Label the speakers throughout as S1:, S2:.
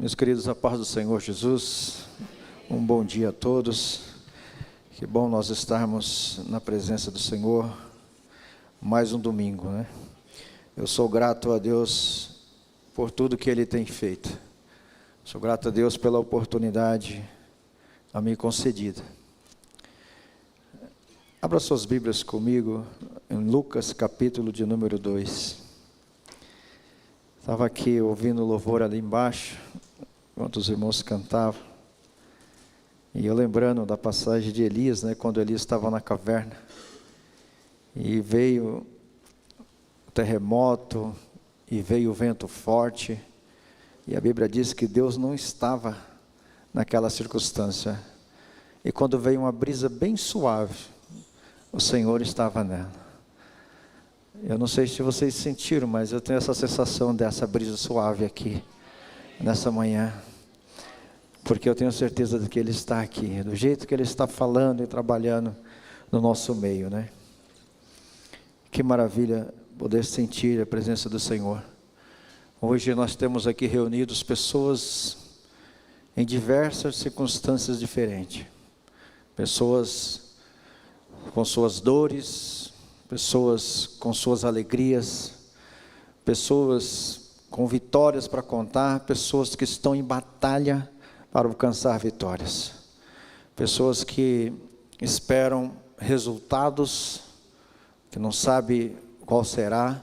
S1: Meus queridos, a paz do Senhor Jesus, um bom dia a todos. Que bom nós estarmos na presença do Senhor, mais um domingo, né? Eu sou grato a Deus por tudo que Ele tem feito. Sou grato a Deus pela oportunidade a mim concedida. Abra suas Bíblias comigo em Lucas, capítulo de número 2. Estava aqui ouvindo o louvor ali embaixo, enquanto os irmãos cantavam, e eu lembrando da passagem de Elias, né, quando Elias estava na caverna, e veio o terremoto, e veio o vento forte, e a Bíblia diz que Deus não estava naquela circunstância, e quando veio uma brisa bem suave, o Senhor estava nela. Eu não sei se vocês sentiram, mas eu tenho essa sensação dessa brisa suave aqui, nessa manhã, porque eu tenho certeza de que Ele está aqui, do jeito que Ele está falando e trabalhando no nosso meio, né? Que maravilha poder sentir a presença do Senhor. Hoje nós temos aqui reunidos pessoas em diversas circunstâncias diferentes, pessoas com suas dores, pessoas com suas alegrias, pessoas com vitórias para contar, pessoas que estão em batalha para alcançar vitórias, pessoas que esperam resultados, que não sabem qual será,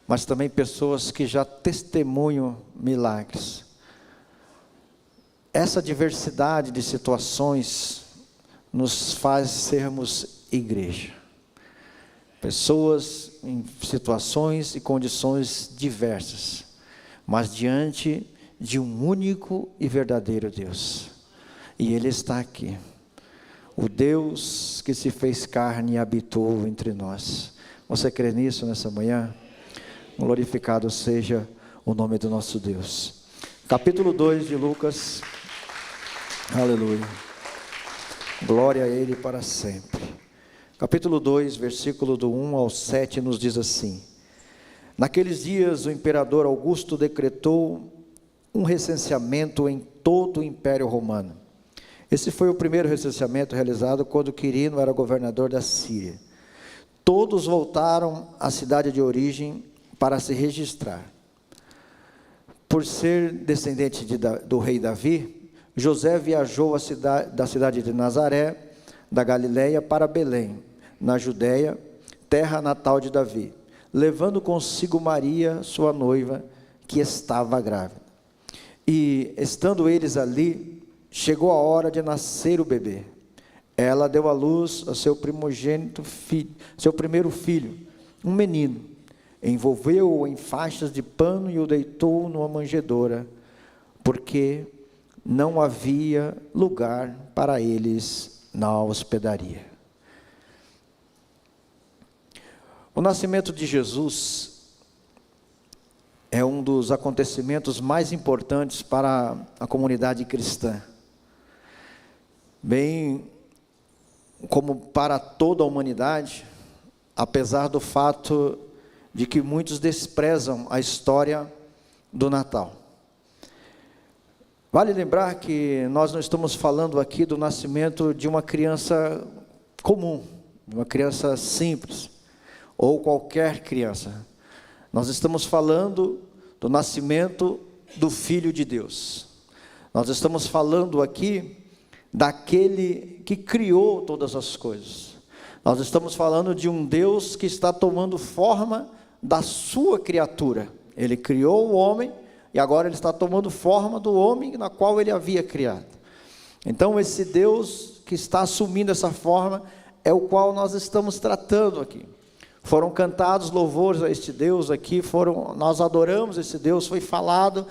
S1: mas também pessoas que já testemunham milagres. Essa diversidade de situações nos faz sermos igreja. Pessoas em situações e condições diversas, mas diante de um único e verdadeiro Deus. E Ele está aqui. O Deus que se fez carne e habitou entre nós. Você crê nisso nessa manhã? Glorificado seja o nome do nosso Deus. Capítulo 2 de Lucas. Aleluia. Glória a Ele para sempre. Capítulo 2, versículo do 1 ao 7 nos diz assim: Naqueles dias o imperador Augusto decretou um recenseamento em todo o Império Romano. Esse foi o primeiro recenseamento realizado quando Quirino era governador da Síria. Todos voltaram à cidade de origem para se registrar. Por ser descendente do rei Davi, José viajou da cidade de Nazaré, da Galileia, para Belém, na Judéia, terra natal de Davi, levando consigo Maria, sua noiva, que estava grávida. E, estando eles ali, chegou a hora de nascer o bebê. Ela deu à luz a seu primogênito filho, seu primeiro filho, um menino. Envolveu-o em faixas de pano e o deitou numa manjedoura, porque não havia lugar para eles na hospedaria. O nascimento de Jesus é um dos acontecimentos mais importantes para a comunidade cristã, bem como para toda a humanidade, apesar do fato de que muitos desprezam a história do Natal. Vale lembrar que nós não estamos falando aqui do nascimento de uma criança comum, de uma criança simples, ou qualquer criança. Nós estamos falando do nascimento do Filho de Deus. Nós estamos falando aqui daquele que criou todas as coisas. Nós estamos falando de um Deus que está tomando forma da sua criatura. Ele criou o homem e agora Ele está tomando forma do homem na qual Ele havia criado. Então esse Deus que está assumindo essa forma é o qual nós estamos tratando aqui. Foram cantados louvores a este Deus aqui, nós adoramos esse Deus, foi falado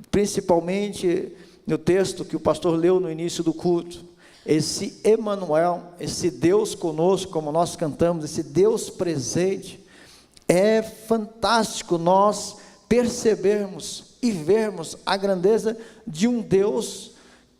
S1: principalmente no texto que o pastor leu no início do culto. Esse Emanuel, esse Deus conosco, como nós cantamos, esse Deus presente, é fantástico nós percebermos e vermos a grandeza de um Deus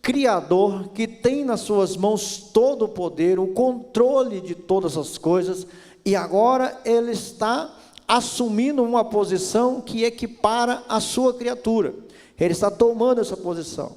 S1: Criador, que tem nas suas mãos todo o poder, o controle de todas as coisas, e agora Ele está assumindo uma posição que equipara a sua criatura. Ele está tomando essa posição.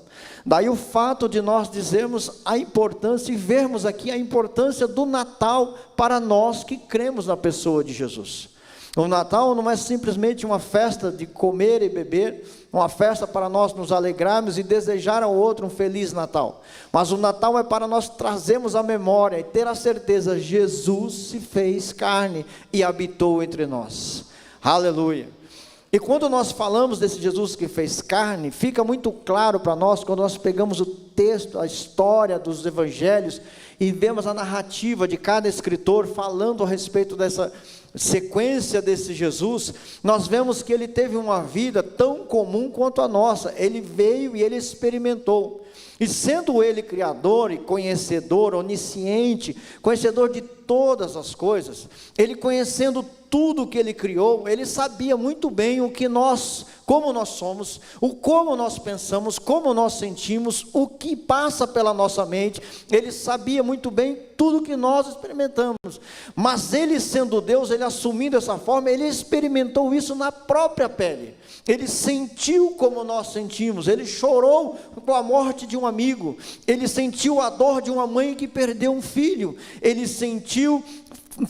S1: Daí o fato de nós dizermos a importância e vermos aqui a importância do Natal para nós que cremos na pessoa de Jesus. O Natal não é simplesmente uma festa de comer e beber, uma festa para nós nos alegrarmos e desejar ao outro um Feliz Natal. Mas o Natal é para nós trazermos a memória e ter a certeza, Jesus se fez carne e habitou entre nós. Aleluia! E quando nós falamos desse Jesus que fez carne, fica muito claro para nós, quando nós pegamos o texto, a história dos evangelhos, e vemos a narrativa de cada escritor falando a respeito dessa sequência desse Jesus, nós vemos que ele teve uma vida tão comum quanto a nossa. Ele veio e ele experimentou, e sendo ele criador e conhecedor, onisciente, conhecedor de todas as coisas, ele conhecendo tudo que ele criou, ele sabia muito bem o que nós, como nós somos, como nós pensamos, como nós sentimos, o que passa pela nossa mente. Ele sabia muito bem tudo que nós experimentamos, mas ele sendo Deus, ele assumindo essa forma, ele experimentou isso na própria pele. Ele sentiu como nós sentimos, ele chorou com a morte de um amigo, ele sentiu a dor de uma mãe que perdeu um filho, ele sentiu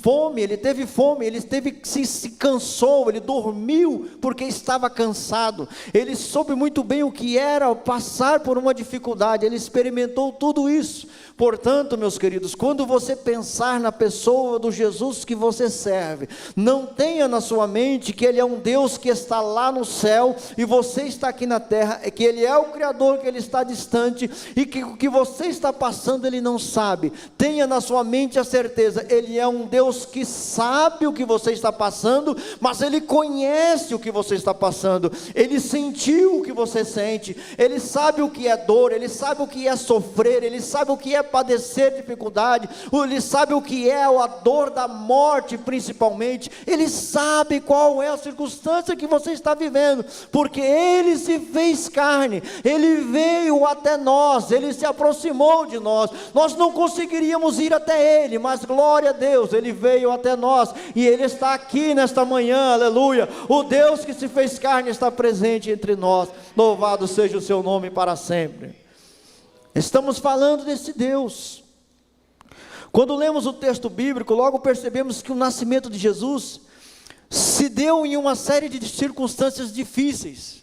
S1: fome, ele teve fome, ele se cansou, ele dormiu porque estava cansado, ele soube muito bem o que era passar por uma dificuldade, ele experimentou tudo isso. Portanto, meus queridos, quando você pensar na pessoa do Jesus que você serve, não tenha na sua mente que ele é um Deus que está lá no céu e você está aqui na terra, que ele é o Criador, que ele está distante e que o que você está passando ele não sabe. Tenha na sua mente a certeza, ele é um Deus que sabe o que você está passando, mas ele conhece o que você está passando, ele sentiu o que você sente, ele sabe o que é dor, ele sabe o que é sofrer, ele sabe o que é padecer dificuldade, ele sabe o que é a dor da morte principalmente, ele sabe qual é a circunstância que você está vivendo, porque ele se fez carne, ele veio até nós, ele se aproximou de nós, nós não conseguiríamos ir até ele, mas glória a Deus, ele veio até nós, e ele está aqui nesta manhã, aleluia, o Deus que se fez carne está presente entre nós, louvado seja o seu nome para sempre. Estamos falando desse Deus. Quando lemos o texto bíblico, logo percebemos que o nascimento de Jesus se deu em uma série de circunstâncias difíceis.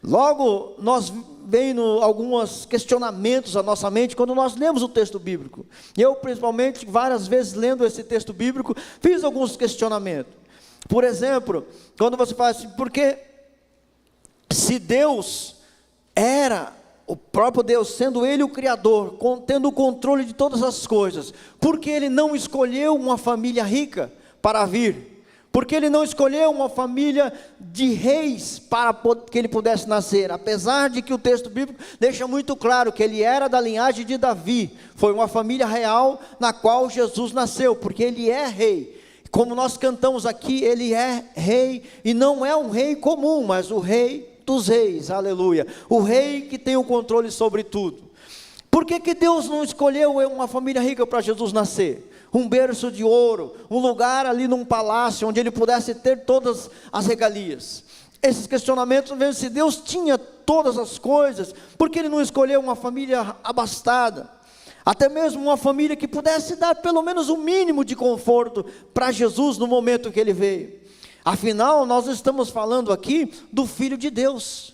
S1: Logo, nós vem alguns questionamentos à nossa mente quando nós lemos o texto bíblico. Eu, principalmente, várias vezes lendo esse texto bíblico, fiz alguns questionamentos. Por exemplo, quando você fala assim, porque se Deus era o próprio Deus, sendo ele o Criador, tendo o controle de todas as coisas, por que ele não escolheu uma família rica para vir? Porque ele não escolheu uma família de reis para que ele pudesse nascer? Apesar de que o texto bíblico deixa muito claro que ele era da linhagem de Davi, foi uma família real na qual Jesus nasceu, porque ele é rei. Como nós cantamos aqui, ele é rei, e não é um rei comum, mas o rei dos reis, aleluia, o rei que tem o controle sobre tudo. Por que Deus não escolheu uma família rica para Jesus nascer? Um berço de ouro, um lugar ali num palácio, onde ele pudesse ter todas as regalias. Esses questionamentos, vendo se Deus tinha todas as coisas, por que ele não escolheu uma família abastada? Até mesmo uma família que pudesse dar pelo menos um mínimo de conforto para Jesus no momento que ele veio. Afinal, nós estamos falando aqui do Filho de Deus.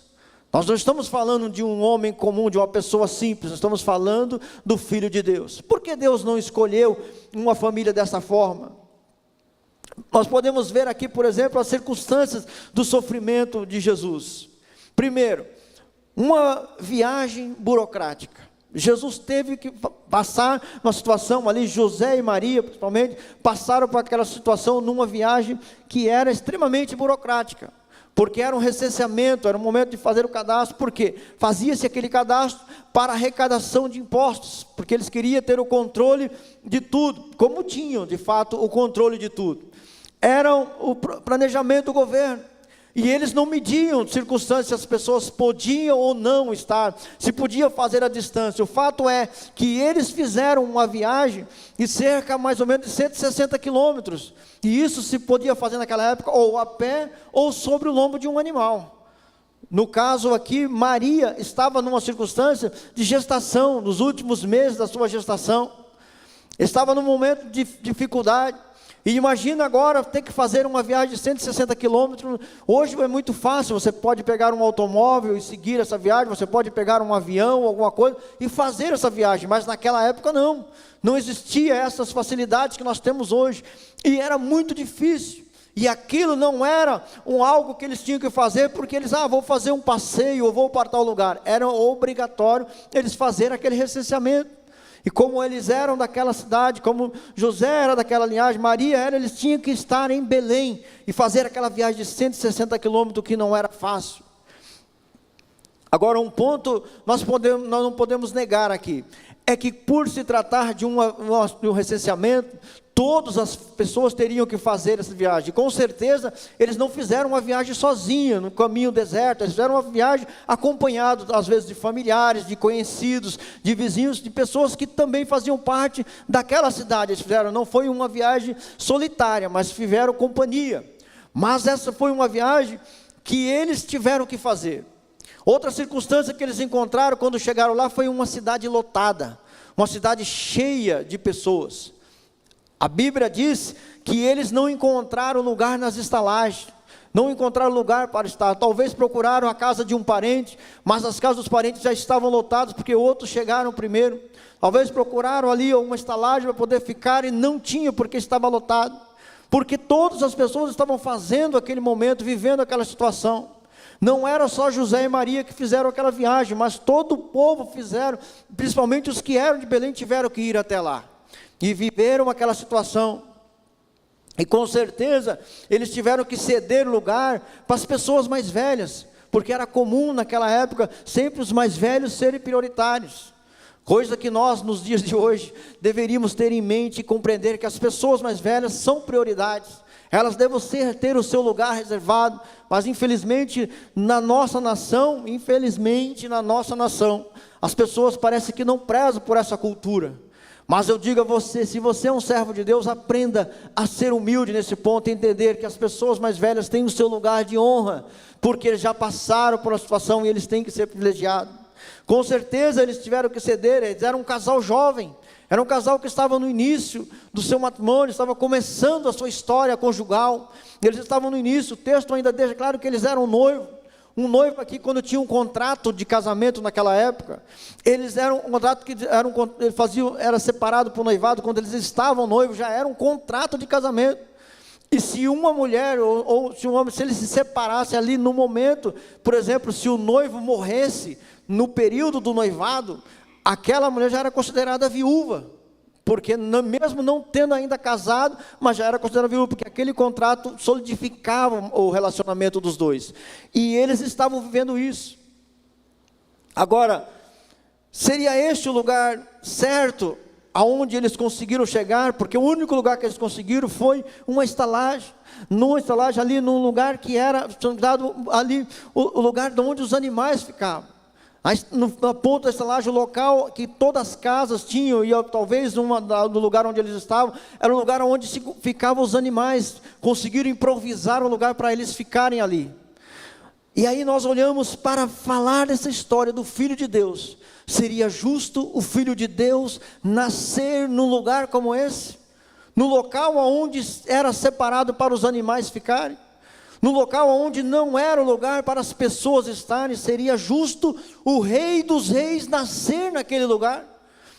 S1: Nós não estamos falando de um homem comum, de uma pessoa simples, nós estamos falando do Filho de Deus. Por que Deus não escolheu uma família dessa forma? Nós podemos ver aqui, por exemplo, as circunstâncias do sofrimento de Jesus. Primeiro, uma viagem burocrática. Jesus teve que passar uma situação ali, José e Maria principalmente, passaram por aquela situação numa viagem que era extremamente burocrática, porque era um recenseamento, era um momento de fazer o cadastro. Por quê? Fazia-se aquele cadastro para arrecadação de impostos, porque eles queriam ter o controle de tudo, como tinham de fato o controle de tudo. Era o planejamento do governo. E eles não mediam circunstâncias, se as pessoas podiam ou não estar, se podia fazer a distância. O fato é que eles fizeram uma viagem de cerca mais ou menos de 160 quilômetros. E isso se podia fazer naquela época ou a pé ou sobre o lombo de um animal. No caso aqui, Maria estava numa circunstância de gestação, nos últimos meses da sua gestação. Estava num momento de dificuldade. E imagina agora ter que fazer uma viagem de 160 quilômetros. Hoje é muito fácil, você pode pegar um automóvel e seguir essa viagem, você pode pegar um avião, alguma coisa, e fazer essa viagem, mas naquela época não existia essas facilidades que nós temos hoje, e era muito difícil, e aquilo não era algo que eles tinham que fazer, porque eles, vou fazer um passeio, ou vou para tal lugar, era obrigatório eles fazerem aquele recenseamento. E como eles eram daquela cidade, como José era daquela linhagem, Maria era, eles tinham que estar em Belém e fazer aquela viagem de 160 quilômetros, que não era fácil. Agora, um ponto nós não podemos negar aqui, é que por se tratar de um recenseamento, todas as pessoas teriam que fazer essa viagem. Com certeza, eles não fizeram uma viagem sozinhos, no caminho deserto, eles fizeram uma viagem acompanhados, às vezes, de familiares, de conhecidos, de vizinhos, de pessoas que também faziam parte daquela cidade. Eles fizeram, não foi uma viagem solitária, mas fizeram companhia. Mas essa foi uma viagem que eles tiveram que fazer. Outra circunstância que eles encontraram quando chegaram lá foi uma cidade lotada, uma cidade cheia de pessoas. A Bíblia diz que eles não encontraram lugar nas estalagens, não encontraram lugar para estar. Talvez procuraram a casa de um parente, mas as casas dos parentes já estavam lotadas, porque outros chegaram primeiro. Talvez procuraram ali uma estalagem para poder ficar, e não tinha, porque estava lotado. Porque todas as pessoas estavam fazendo aquele momento, vivendo aquela situação. Não era só José e Maria que fizeram aquela viagem, mas todo o povo fizeram, principalmente os que eram de Belém tiveram que ir até lá. E viveram aquela situação, e com certeza eles tiveram que ceder lugar para as pessoas mais velhas, porque era comum naquela época sempre os mais velhos serem prioritários, coisa que nós nos dias de hoje deveríamos ter em mente e compreender que as pessoas mais velhas são prioridades, elas devem ter o seu lugar reservado, mas infelizmente na nossa nação, as pessoas parecem que não prezam por essa cultura. Mas eu digo a você, se você é um servo de Deus, aprenda a ser humilde nesse ponto, e entender que as pessoas mais velhas têm o seu lugar de honra, porque eles já passaram por uma situação e eles têm que ser privilegiados. Com certeza eles tiveram que ceder, eles eram um casal jovem, era um casal que estava no início do seu matrimônio, estava começando a sua história conjugal, eles estavam no início, o texto ainda deixa claro que eles eram noivos. Um noivo aqui, quando tinha um contrato de casamento naquela época, eles eram um contrato que era separado para o noivado, quando eles estavam noivos, já era um contrato de casamento. E se uma mulher ou se um homem, se eles se separassem ali no momento, por exemplo, se o noivo morresse no período do noivado, aquela mulher já era considerada viúva. Porque mesmo não tendo ainda casado, mas já era considerado viúva, porque aquele contrato solidificava o relacionamento dos dois. E eles estavam vivendo isso. Agora, seria este o lugar certo, aonde eles conseguiram chegar? Porque o único lugar que eles conseguiram foi uma estalagem. Numa estalagem ali, num lugar que era dado ali, o lugar de onde os animais ficavam. Na ponta da estalagem, o local que todas as casas tinham, e talvez no lugar onde eles estavam, era um lugar onde ficavam os animais, conseguiram improvisar um lugar para eles ficarem ali. E aí nós olhamos para falar dessa história do Filho de Deus. Seria justo o Filho de Deus nascer num lugar como esse? No local onde era separado para os animais ficarem? No local onde não era o lugar para as pessoas estarem? Seria justo o Rei dos Reis nascer naquele lugar?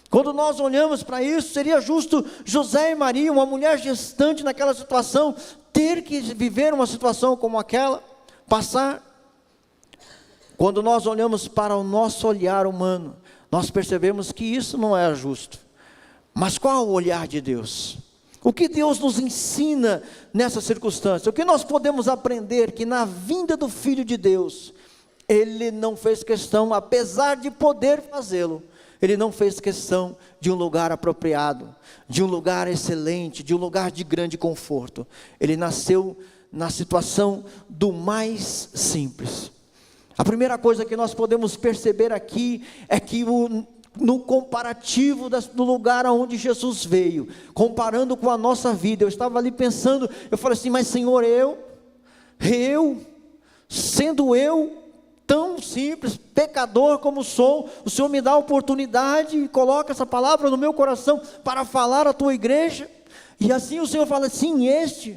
S1: Quando nós olhamos para isso, seria justo José e Maria, uma mulher gestante naquela situação, ter que viver uma situação como aquela, passar? Quando nós olhamos para o nosso olhar humano, nós percebemos que isso não é justo. Mas qual o olhar de Deus? O que Deus nos ensina nessa circunstância? O que nós podemos aprender? Que na vinda do Filho de Deus, Ele não fez questão, apesar de poder fazê-lo, Ele não fez questão de um lugar apropriado, de um lugar excelente, de um lugar de grande conforto. Ele nasceu na situação do mais simples. A primeira coisa que nós podemos perceber aqui é que no comparativo do lugar aonde Jesus veio, comparando com a nossa vida, eu estava ali pensando, eu falei assim, mas Senhor, sendo eu tão simples, pecador como sou, o Senhor me dá a oportunidade e coloca essa palavra no meu coração para falar à tua igreja, e assim o Senhor fala, sim, este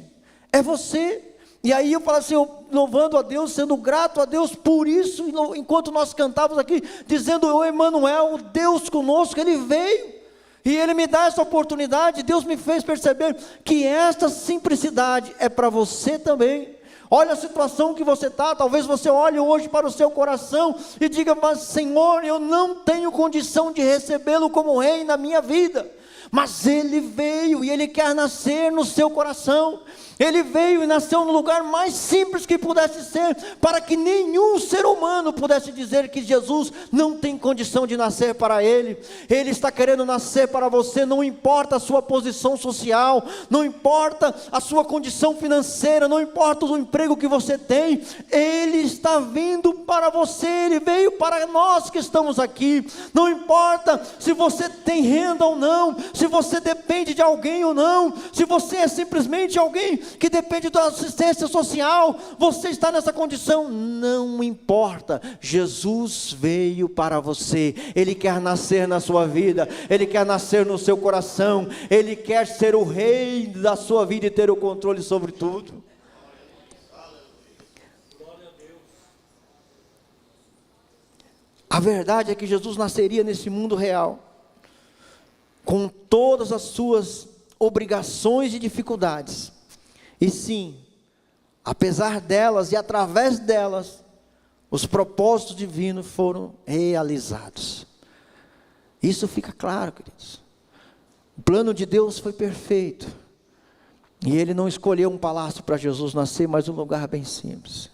S1: é você. E aí eu falo assim, louvando a Deus, sendo grato a Deus por isso, enquanto nós cantávamos aqui, dizendo, o Emmanuel, o Deus conosco, Ele veio, e Ele me dá essa oportunidade. Deus me fez perceber que esta simplicidade é para você também. Olha a situação que você está, talvez você olhe hoje para o seu coração e diga, mas Senhor, eu não tenho condição de recebê-lo como rei na minha vida, mas Ele veio e Ele quer nascer no seu coração. Ele veio e nasceu no lugar mais simples que pudesse ser, para que nenhum ser humano pudesse dizer que Jesus não tem condição de nascer para ele. Ele está querendo nascer para você, não importa a sua posição social, não importa a sua condição financeira, não importa o emprego que você tem, Ele está vindo para você, Ele veio para nós que estamos aqui. Não importa se você tem renda ou não, se você depende de alguém ou não, se você é simplesmente alguém que depende da assistência social, você está nessa condição, não importa, Jesus veio para você, Ele quer nascer na sua vida, Ele quer nascer no seu coração, Ele quer ser o rei da sua vida e ter o controle sobre tudo. A verdade é que Jesus nasceria nesse mundo real, com todas as suas obrigações e dificuldades. E sim, apesar delas e através delas, os propósitos divinos foram realizados. Isso fica claro, queridos. O plano de Deus foi perfeito. E Ele não escolheu um palácio para Jesus nascer, mas um lugar bem simples.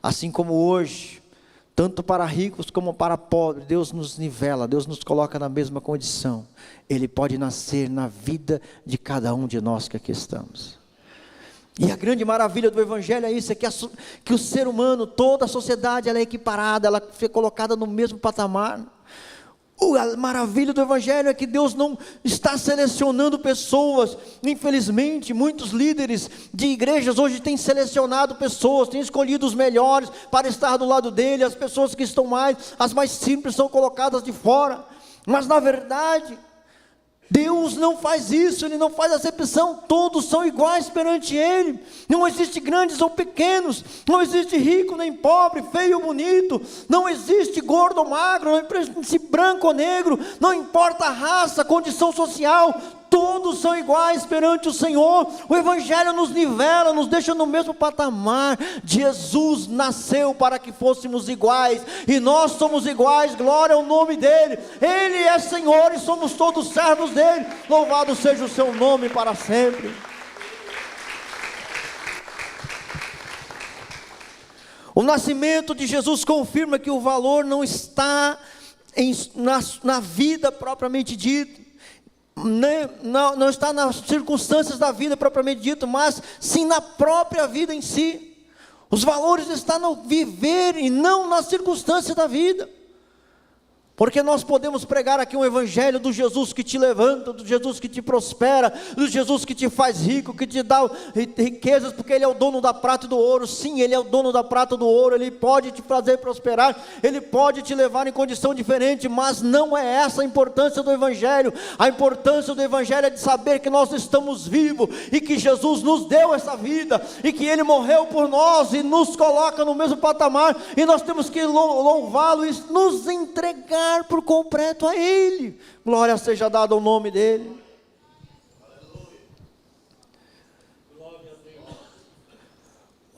S1: Assim como hoje, tanto para ricos como para pobres, Deus nos nivela, Deus nos coloca na mesma condição. Ele pode nascer na vida de cada um de nós que aqui estamos. E a grande maravilha do Evangelho é isso, é que o ser humano, toda a sociedade, ela é equiparada, ela foi colocada no mesmo patamar. A maravilha do Evangelho é que Deus não está selecionando pessoas. Infelizmente, muitos líderes de igrejas hoje têm selecionado pessoas, têm escolhido os melhores para estar do lado dele. As pessoas que estão as mais simples são colocadas de fora. Mas na verdade, Deus não faz isso, Ele não faz acepção, todos são iguais perante Ele, não existe grandes ou pequenos, não existe rico nem pobre, feio ou bonito, não existe gordo ou magro, não existe branco ou negro, não importa a raça, condição social, todos são iguais perante o Senhor. O Evangelho nos nivela, nos deixa no mesmo patamar. Jesus nasceu para que fôssemos iguais, e nós somos iguais, glória ao nome dEle. Ele é Senhor e somos todos servos dEle, louvado seja o seu nome para sempre. O nascimento de Jesus confirma que o valor não está na vida propriamente dita, não está nas circunstâncias da vida propriamente dito, mas sim na própria vida em si. Os valores estão no viver e não nas circunstâncias da vida. Porque nós podemos pregar aqui um evangelho do Jesus que te levanta, do Jesus que te prospera, do Jesus que te faz rico, que te dá riquezas, porque Ele é o dono da prata e do ouro. Sim, Ele é o dono da prata e do ouro, Ele pode te fazer prosperar, Ele pode te levar em condição diferente, mas não é essa a importância do evangelho. A importância do evangelho é de saber que nós estamos vivos, e que Jesus nos deu essa vida, e que Ele morreu por nós, e nos coloca no mesmo patamar, e nós temos que louvá-lo e nos entregar por completo a Ele. Glória seja dada ao nome dEle.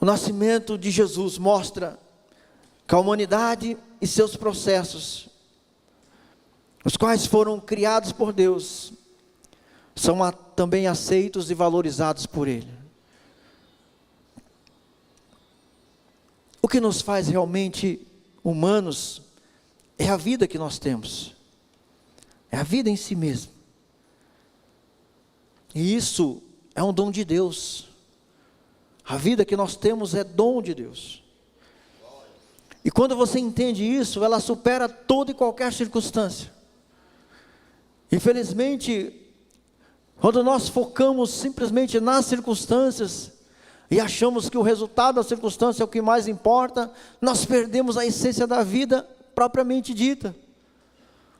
S1: O nascimento de Jesus mostra que a humanidade e seus processos, os quais foram criados por Deus, são também aceitos e valorizados por Ele. O que nos faz realmente humanos é a vida que nós temos, é a vida em si mesmo, e isso é um dom de Deus. A vida que nós temos é dom de Deus. E quando você entende isso, ela supera toda e qualquer circunstância. Infelizmente, quando nós focamos simplesmente nas circunstâncias e achamos que o resultado da circunstância é o que mais importa, nós perdemos a essência da vida propriamente dita.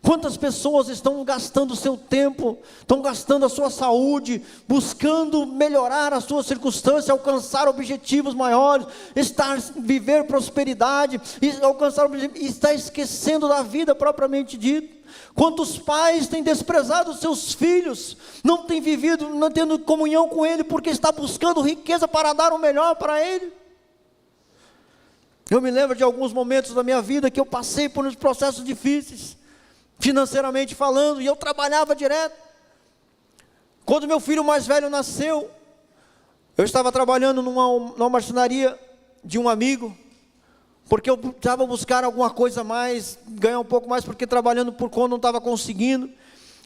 S1: Quantas pessoas estão gastando o seu tempo, estão gastando a sua saúde, buscando melhorar a sua circunstância, alcançar objetivos maiores, viver prosperidade, alcançar objetivos, e está esquecendo da vida propriamente dita. Quantos pais têm desprezado os seus filhos, não têm vivido, não tendo comunhão com ele, porque está buscando riqueza para dar o melhor para ele. Eu me lembro de alguns momentos da minha vida que eu passei por uns processos difíceis, financeiramente falando, e eu trabalhava direto. Quando meu filho mais velho nasceu, eu estava trabalhando numa marcenaria de um amigo, porque eu precisava buscar alguma coisa a mais, ganhar um pouco mais, porque trabalhando por conta não estava conseguindo.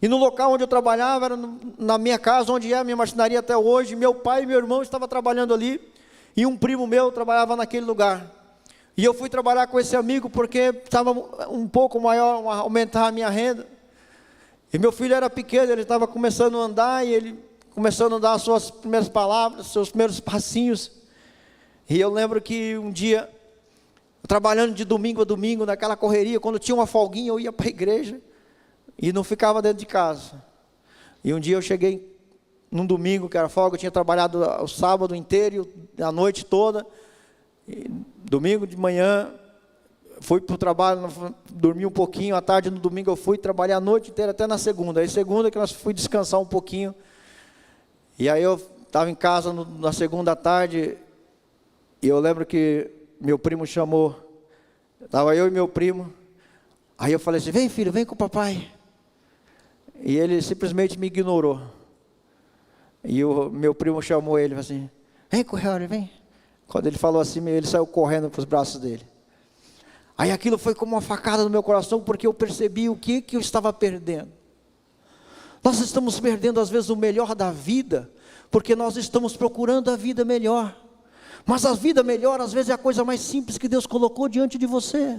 S1: E no local onde eu trabalhava, era na minha casa, onde é a minha marcenaria até hoje, meu pai e meu irmão estavam trabalhando ali, e um primo meu trabalhava naquele lugar. E eu fui trabalhar com esse amigo, porque estava um pouco maior, aumentar a minha renda. E meu filho era pequeno, ele estava começando a andar, e ele começando a dar as suas primeiras palavras, seus primeiros passinhos. E eu lembro que um dia, trabalhando de domingo a domingo, naquela correria, quando tinha uma folguinha, eu ia para a igreja, e não ficava dentro de casa. E um dia eu cheguei, num domingo que era folga, eu tinha trabalhado o sábado inteiro, a noite toda, e domingo de manhã, fui para o trabalho, dormi um pouquinho, à tarde no domingo eu fui trabalhar a noite inteira, até na segunda. Aí segunda que nós fui descansar um pouquinho, e aí eu estava em casa na segunda tarde, e eu lembro que meu primo chamou, estava eu e meu primo, aí eu falei assim, vem filho, vem com o papai. E ele simplesmente me ignorou. E o meu primo chamou ele, assim, vem correr, vem. Quando ele falou assim, ele saiu correndo para os braços dele. Aí aquilo foi como uma facada no meu coração, porque eu percebi o que eu estava perdendo. Nós estamos perdendo às vezes o melhor da vida, porque nós estamos procurando a vida melhor. Mas a vida melhor às vezes é a coisa mais simples que Deus colocou diante de você.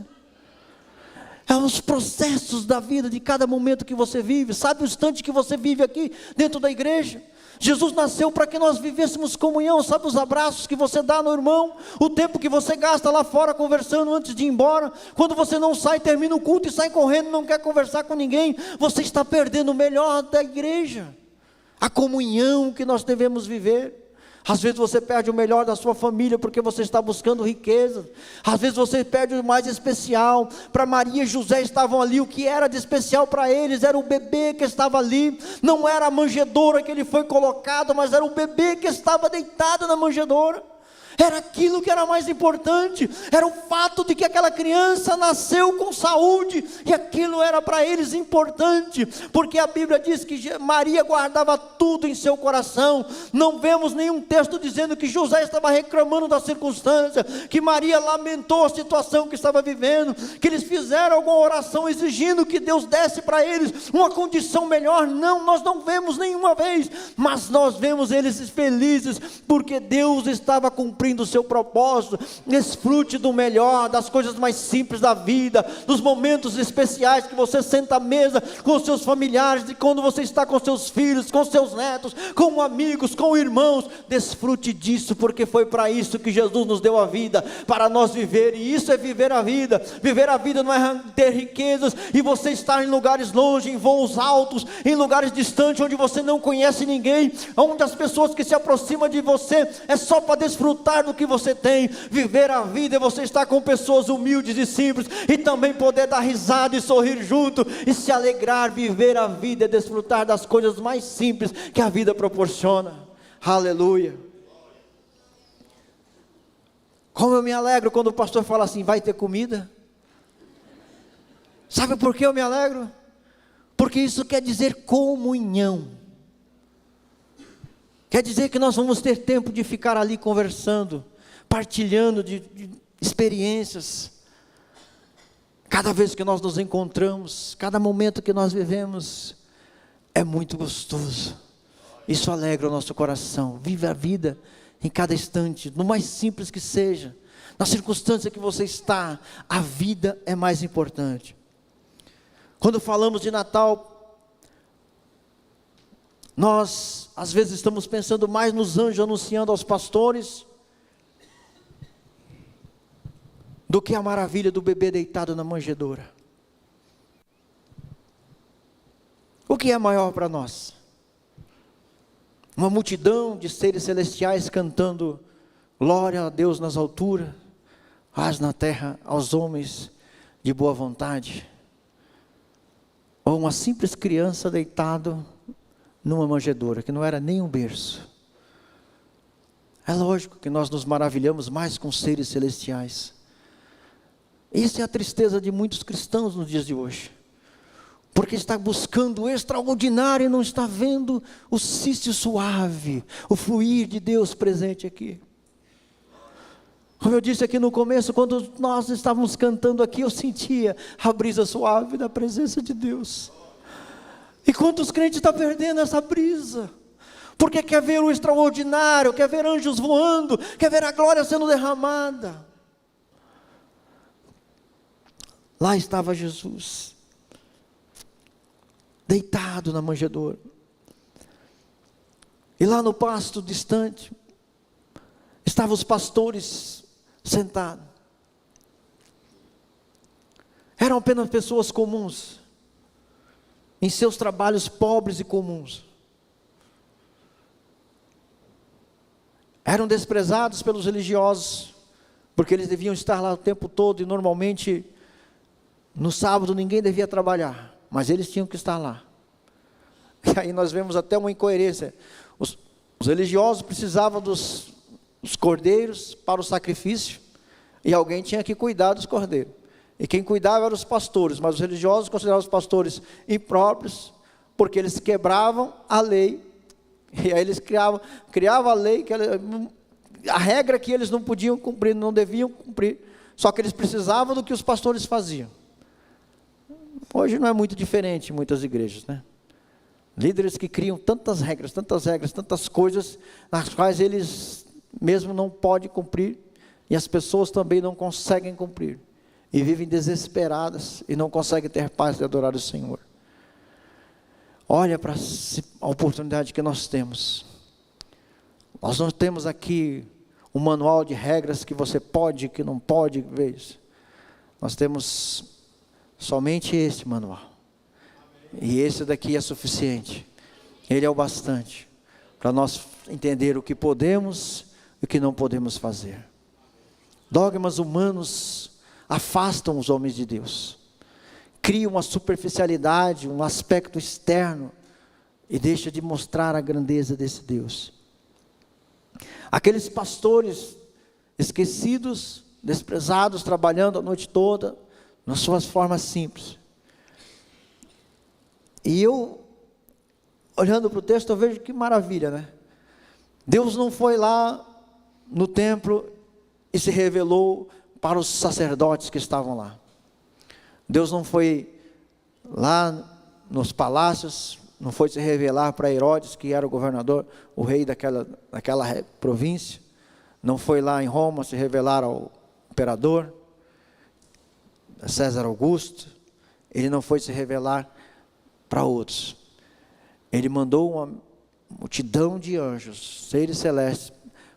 S1: É os processos da vida, de cada momento que você vive. Sabe o instante que você vive aqui dentro da igreja? Jesus nasceu para que nós vivêssemos comunhão. Sabe os abraços que você dá no irmão, o tempo que você gasta lá fora conversando antes de ir embora, quando você não sai, termina o culto e sai correndo, não quer conversar com ninguém, você está perdendo o melhor da igreja, a comunhão que nós devemos viver. Às vezes você perde o melhor da sua família porque você está buscando riqueza. Às vezes você perde o mais especial. Para Maria e José estavam ali, o que era de especial para eles era o bebê que estava ali. Não era a manjedoura que ele foi colocado, mas era o bebê que estava deitado na manjedoura. Era aquilo que era mais importante, era o fato de que aquela criança nasceu com saúde, e aquilo era para eles importante, porque a Bíblia diz que Maria guardava tudo em seu coração. Não vemos nenhum texto dizendo que José estava reclamando da circunstância, que Maria lamentou a situação que estava vivendo, que eles fizeram alguma oração exigindo que Deus desse para eles uma condição melhor. Não, nós não vemos nenhuma vez, mas nós vemos eles felizes, porque Deus estava cumprindo o seu propósito. Desfrute do melhor, das coisas mais simples da vida, dos momentos especiais que você senta à mesa com os seus familiares, e quando você está com seus filhos, com seus netos, com amigos, com irmãos. Desfrute disso, porque foi para isso que Jesus nos deu a vida, para nós viver, e isso é viver a vida. Viver a vida não é ter riquezas e você estar em lugares longe, em voos altos, em lugares distantes, onde você não conhece ninguém, onde as pessoas que se aproximam de você é só para desfrutar do que você tem. Viver a vida é você estar com pessoas humildes e simples, e também poder dar risada e sorrir junto, e se alegrar. Viver a vida é desfrutar das coisas mais simples que a vida proporciona. Aleluia. Como eu me alegro quando o pastor fala assim, vai ter comida. Sabe por que eu me alegro? Porque isso quer dizer comunhão. Quer dizer que nós vamos ter tempo de ficar ali conversando, partilhando de experiências. Cada vez que nós nos encontramos, cada momento que nós vivemos, é muito gostoso. Isso alegra o nosso coração. Vive a vida em cada instante, no mais simples que seja, na circunstância que você está, a vida é mais importante. Quando falamos de Natal, nós às vezes estamos pensando mais nos anjos anunciando aos pastores, do que a maravilha do bebê deitado na manjedoura. O que é maior para nós? Uma multidão de seres celestiais cantando glória a Deus nas alturas, paz na terra aos homens de boa vontade, ou uma simples criança deitado numa manjedoura, que não era nem um berço. É lógico que nós nos maravilhamos mais com seres celestiais. Essa é a tristeza de muitos cristãos nos dias de hoje, porque está buscando o extraordinário e não está vendo o sício suave, o fluir de Deus presente aqui. Como eu disse aqui no começo, quando nós estávamos cantando aqui, eu sentia a brisa suave da presença de Deus. E quantos crentes estão perdendo essa brisa? Porque quer ver o extraordinário, quer ver anjos voando, quer ver a glória sendo derramada. Lá estava Jesus, deitado na manjedoura. E lá no pasto distante, estavam os pastores sentados. Eram apenas pessoas comuns, em seus trabalhos pobres e comuns. Eram desprezados pelos religiosos, porque eles deviam estar lá o tempo todo, e normalmente no sábado ninguém devia trabalhar, mas eles tinham que estar lá. E aí nós vemos até uma incoerência. Os religiosos precisavam dos cordeiros para o sacrifício, e alguém tinha que cuidar dos cordeiros. E quem cuidava eram os pastores, mas os religiosos consideravam os pastores impróprios, porque eles quebravam a lei. E aí eles criavam a lei, a regra que eles não podiam cumprir, não deviam cumprir, só que eles precisavam do que os pastores faziam. Hoje não é muito diferente em muitas igrejas, né? Líderes que criam tantas regras, tantas coisas, nas quais eles mesmo não podem cumprir, e as pessoas também não conseguem cumprir, e vivem desesperadas, e não conseguem ter paz de adorar o Senhor. Olha para a oportunidade que nós temos. Nós não temos aqui um manual de regras que você pode, que não pode ver isso. Nós temos somente esse manual. E esse daqui é suficiente. Ele é o bastante para nós entender o que podemos e o que não podemos fazer. Dogmas humanos afastam os homens de Deus. Cria uma superficialidade, um aspecto externo, e deixa de mostrar a grandeza desse Deus. Aqueles pastores esquecidos, desprezados, trabalhando a noite toda, nas suas formas simples. E eu, olhando para o texto, eu vejo que maravilha, né? Deus não foi lá no templo e se revelou para os sacerdotes que estavam lá. Deus não foi lá nos palácios, não foi se revelar para Herodes, que era o governador, o rei daquela província. Não foi lá em Roma se revelar ao imperador, César Augusto. Ele não foi se revelar para outros. Ele mandou uma multidão de anjos, seres celestes,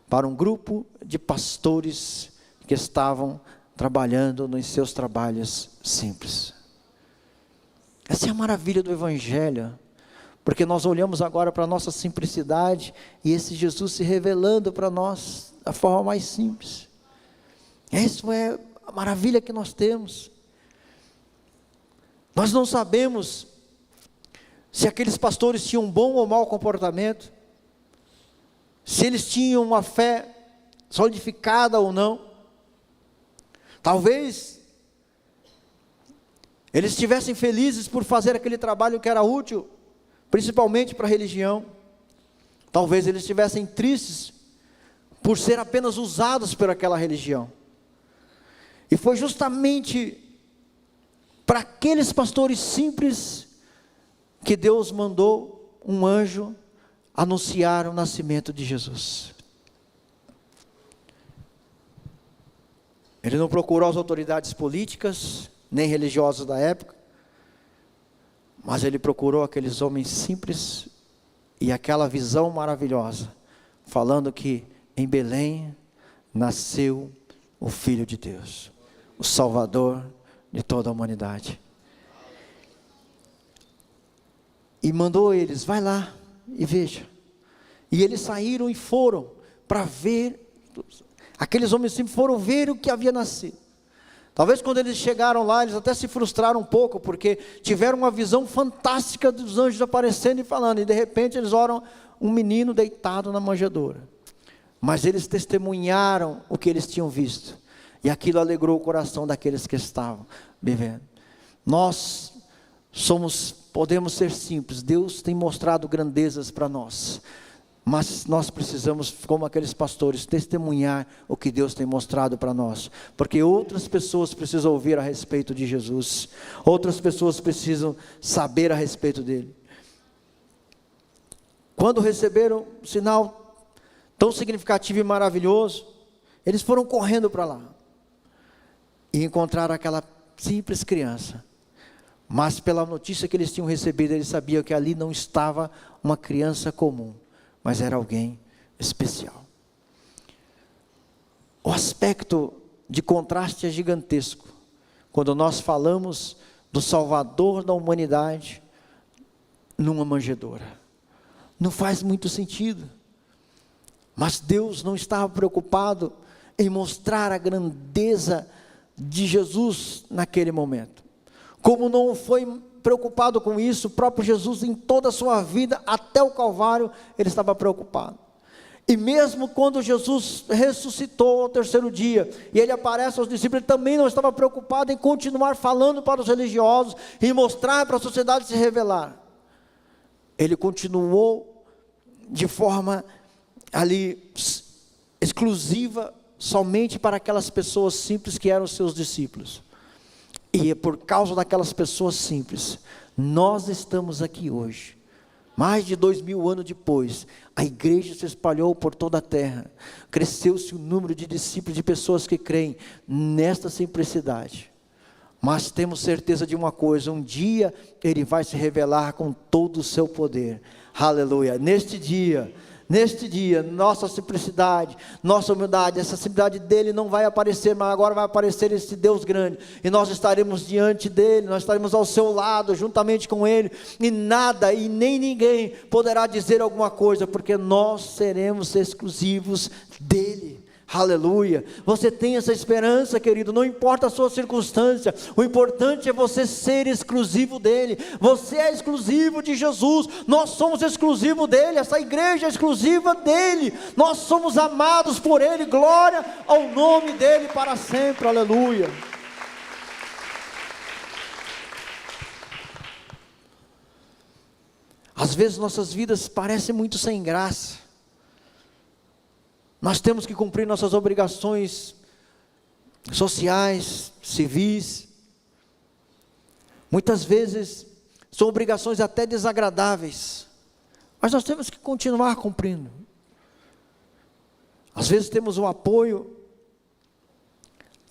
S1: para um grupo de pastores que estavam trabalhando nos seus trabalhos simples. Essa é a maravilha do Evangelho, porque nós olhamos agora para a nossa simplicidade, e esse Jesus se revelando para nós da forma mais simples. Essa é a maravilha que nós temos. Nós não sabemos se aqueles pastores tinham bom ou mau comportamento, se eles tinham uma fé solidificada ou não. Talvez eles estivessem felizes por fazer aquele trabalho que era útil, principalmente para a religião. Talvez eles estivessem tristes por ser apenas usados por aquela religião. E foi justamente para aqueles pastores simples que Deus mandou um anjo anunciar o nascimento de Jesus. Ele não procurou as autoridades políticas, nem religiosas da época, mas ele procurou aqueles homens simples e aquela visão maravilhosa, falando que em Belém nasceu o Filho de Deus, o Salvador de toda a humanidade. E mandou eles, vai lá e veja. E eles saíram e foram para ver, aqueles homens simples foram ver o que havia nascido. Talvez quando eles chegaram lá, eles até se frustraram um pouco, porque tiveram uma visão fantástica dos anjos aparecendo e falando, e de repente eles olham um menino deitado na manjedoura. Mas eles testemunharam o que eles tinham visto, e aquilo alegrou o coração daqueles que estavam vivendo. Nós podemos ser simples, Deus tem mostrado grandezas para nós, mas nós precisamos, como aqueles pastores, testemunhar o que Deus tem mostrado para nós, porque outras pessoas precisam ouvir a respeito de Jesus, outras pessoas precisam saber a respeito dele. Quando receberam um sinal tão significativo e maravilhoso, eles foram correndo para lá, e encontraram aquela simples criança, mas pela notícia que eles tinham recebido, eles sabiam que ali não estava uma criança comum, mas era alguém especial. O aspecto de contraste é gigantesco, quando nós falamos do Salvador da humanidade, numa manjedoura, não faz muito sentido, mas Deus não estava preocupado em mostrar a grandeza de Jesus naquele momento, como não foi preocupado com isso, o próprio Jesus em toda a sua vida, até o Calvário, ele estava preocupado. E mesmo quando Jesus ressuscitou ao terceiro dia, e ele aparece aos discípulos, ele também não estava preocupado em continuar falando para os religiosos, e mostrar para a sociedade se revelar. Ele continuou de forma ali, exclusiva, somente para aquelas pessoas simples que eram seus discípulos. E é por causa daquelas pessoas simples, nós estamos aqui hoje, mais de 2000 anos depois, a igreja se espalhou por toda a terra, cresceu-se o número de discípulos, de pessoas que creem nesta simplicidade, mas temos certeza de uma coisa, um dia ele vai se revelar com todo o seu poder, aleluia. Neste dia, nossa simplicidade, nossa humildade, essa simplicidade dele não vai aparecer, mas agora vai aparecer esse Deus grande, e nós estaremos diante dele, nós estaremos ao seu lado, juntamente com ele, e nada, e nem ninguém poderá dizer alguma coisa, porque nós seremos exclusivos dele. Aleluia, você tem essa esperança, querido, não importa a sua circunstância, o importante é você ser exclusivo dele, você é exclusivo de Jesus, nós somos exclusivos dele, essa igreja é exclusiva dele, nós somos amados por ele, glória ao nome dele para sempre, aleluia. Às vezes nossas vidas parecem muito sem graça, nós temos que cumprir nossas obrigações sociais, civis. Muitas vezes são obrigações até desagradáveis, mas nós temos que continuar cumprindo. Às vezes temos o apoio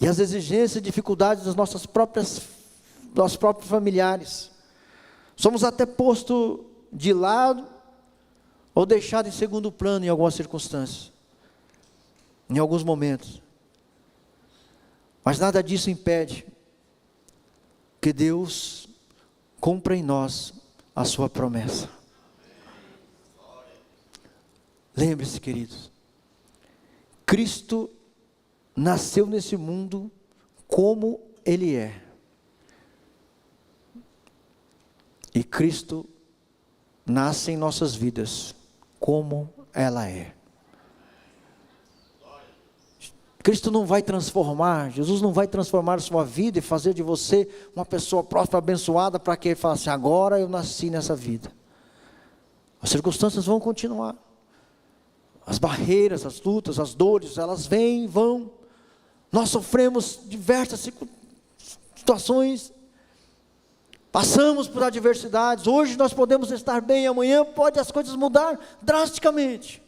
S1: e as exigências e dificuldades dos nossos próprios familiares. Somos até posto de lado ou deixado em segundo plano em algumas circunstâncias, em alguns momentos, mas nada disso impede que Deus cumpra em nós a sua promessa. Lembre-se, queridos, Cristo nasceu nesse mundo como Ele é, e Cristo nasce em nossas vidas como ela é. Cristo não vai transformar, Jesus não vai transformar a sua vida e fazer de você uma pessoa próspera, abençoada, para que ele fale assim, agora eu nasci nessa vida. As circunstâncias vão continuar, as barreiras, as lutas, as dores, elas vêm e vão. Nós sofremos diversas situações, passamos por adversidades, hoje nós podemos estar bem, amanhã pode as coisas mudar drasticamente.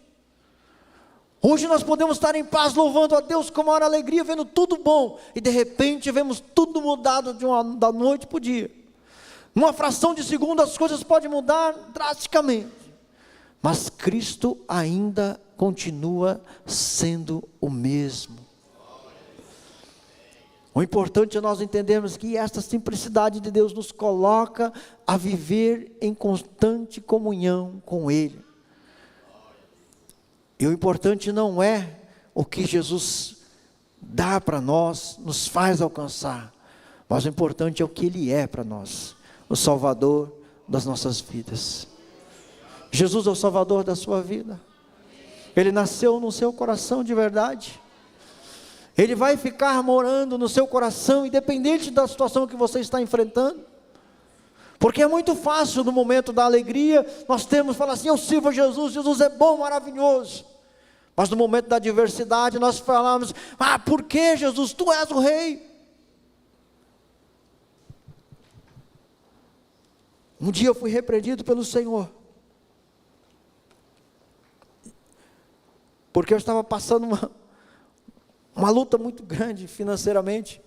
S1: Hoje nós podemos estar em paz, louvando a Deus com maior alegria, vendo tudo bom, e de repente vemos tudo mudado da noite para o dia. Numa fração de segundo as coisas podem mudar drasticamente, mas Cristo ainda continua sendo o mesmo. O importante é nós entendermos que esta simplicidade de Deus nos coloca a viver em constante comunhão com Ele. E o importante não é o que Jesus dá para nós, nos faz alcançar, mas o importante é o que Ele é para nós, o Salvador das nossas vidas. Jesus é o Salvador da sua vida. Ele nasceu no seu coração de verdade. Ele vai ficar morando no seu coração, independente da situação que você está enfrentando. Porque é muito fácil no momento da alegria, nós temos que falar assim: eu sirvo a Jesus, Jesus é bom, maravilhoso. Mas no momento da adversidade nós falamos: ah, por que Jesus? Tu és o Rei. Um dia eu fui repreendido pelo Senhor, porque eu estava passando uma luta muito grande financeiramente.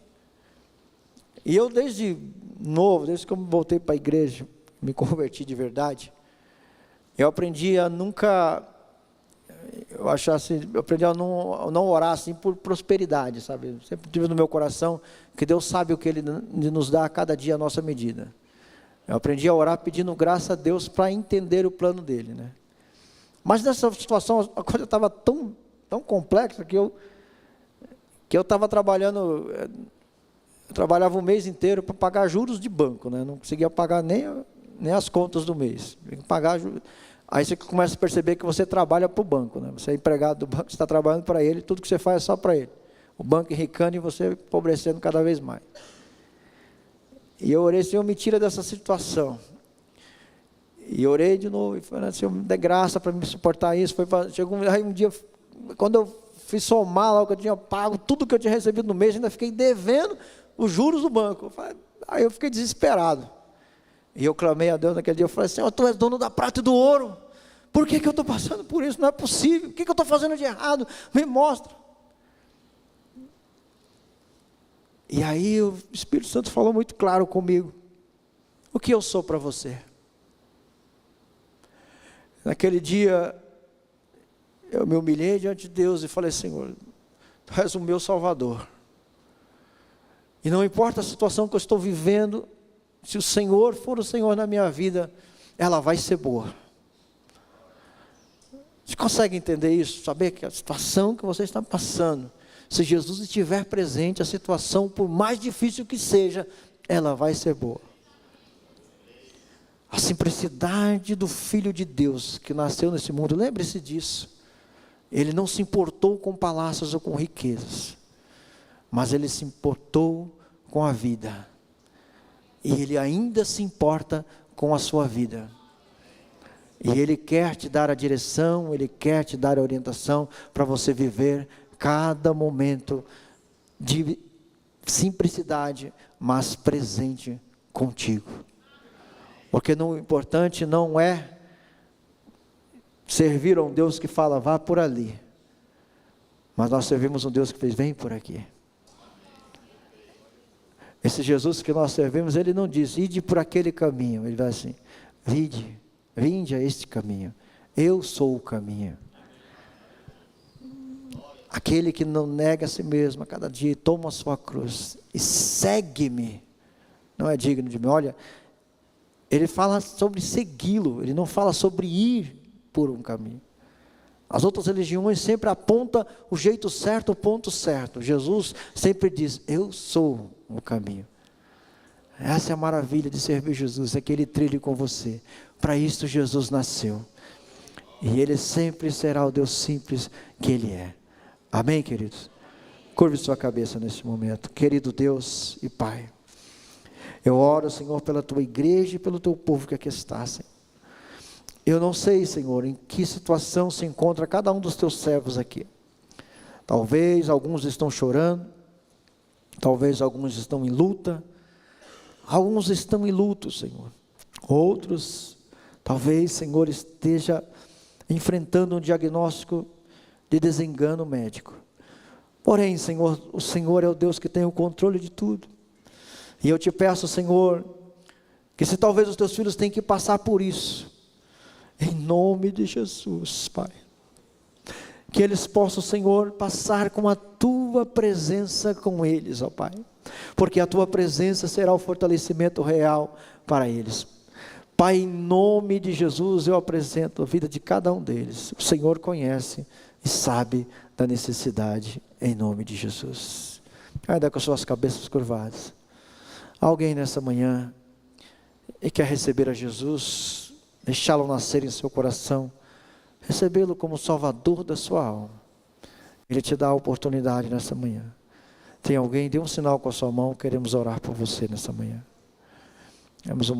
S1: E eu desde novo, desde que eu voltei para a igreja, me converti de verdade, eu aprendi a nunca, eu aprendi a não orar assim por prosperidade, sabe? Eu sempre tive no meu coração que Deus sabe o que Ele nos dá a cada dia a nossa medida. Eu aprendi a orar pedindo graça a Deus para entender o plano dele, né? Mas nessa situação a coisa estava tão complexa que eu estava trabalhando, eu trabalhava o mês inteiro para pagar juros de banco, né? Não conseguia pagar nem as contas do mês. Pagar juros. Aí você começa a perceber que você trabalha para o banco, né? Você é empregado do banco, você está trabalhando para ele, tudo que você faz é só para ele. O banco enricando e você empobrecendo cada vez mais. E eu orei: Senhor, me tira dessa situação. E orei de novo, e falei: Senhor, me dê graça para me suportar isso. Chegou aí um dia, quando eu fui somar lá o que eu tinha pago, tudo que eu tinha recebido no mês, ainda fiquei devendo os juros do banco. Aí eu fiquei desesperado. E eu clamei a Deus naquele dia, eu falei: Senhor, Tu és dono da prata e do ouro. Por que eu estou passando por isso? Não é possível. O que eu estou fazendo de errado? Me mostra. E aí o Espírito Santo falou muito claro comigo: o que eu sou para você? Naquele dia, eu me humilhei diante de Deus e falei: Senhor, Tu és o meu Salvador. E não importa a situação que eu estou vivendo, se o Senhor for o Senhor na minha vida, ela vai ser boa. Você consegue entender isso? Saber que a situação que você está passando, se Jesus estiver presente, a situação, por mais difícil que seja, ela vai ser boa. A simplicidade do Filho de Deus que nasceu nesse mundo, lembre-se disso. Ele não se importou com palácios ou com riquezas, mas Ele se importou com a vida. E Ele ainda se importa com a sua vida. E Ele quer te dar a direção, Ele quer te dar a orientação para você viver cada momento de simplicidade, mas presente contigo. Porque o importante não é servir a um Deus que fala: vá por ali. Mas nós servimos um Deus que fez: vem por aqui. Esse Jesus que nós servimos, Ele não diz: ide por aquele caminho. Ele vai assim: vinde a este caminho. Eu sou o caminho. Aquele que não nega a si mesmo a cada dia, toma a sua cruz e segue-me, não é digno de mim. Olha, Ele fala sobre segui-lo, Ele não fala sobre ir por um caminho. As outras religiões sempre apontam o jeito certo, o ponto certo. Jesus sempre diz: eu sou o caminho. Essa é a maravilha de servir Jesus, é que Ele trilhe com você. Para isso Jesus nasceu. E Ele sempre será o Deus simples que Ele é. Amém, queridos? Curve sua cabeça nesse momento. Querido Deus e Pai, eu oro, Senhor, pela Tua igreja e pelo Teu povo que aqui está, Senhor. Eu não sei, Senhor, em que situação se encontra cada um dos Teus servos aqui. Talvez alguns estão chorando, talvez alguns estão em luta, alguns estão em luto, Senhor. Outros, talvez, Senhor, esteja enfrentando um diagnóstico de desengano médico. Porém, Senhor, o Senhor é o Deus que tem o controle de tudo. E eu te peço, Senhor, que se talvez os teus filhos tenham que passar por isso, em nome de Jesus, Pai, que eles possam, Senhor, passar com a tua presença com eles, ó Pai, porque a tua presença será o fortalecimento real para eles. Pai, em nome de Jesus, eu apresento a vida de cada um deles. O Senhor conhece e sabe da necessidade, em nome de Jesus. Ainda com as suas cabeças curvadas. Alguém nessa manhã e quer receber a Jesus, deixá-lo nascer em seu coração, recebê-lo como Salvador da sua alma. Ele te dá a oportunidade nessa manhã. Tem alguém? Dê um sinal com a sua mão, queremos orar por você nessa manhã. Temos um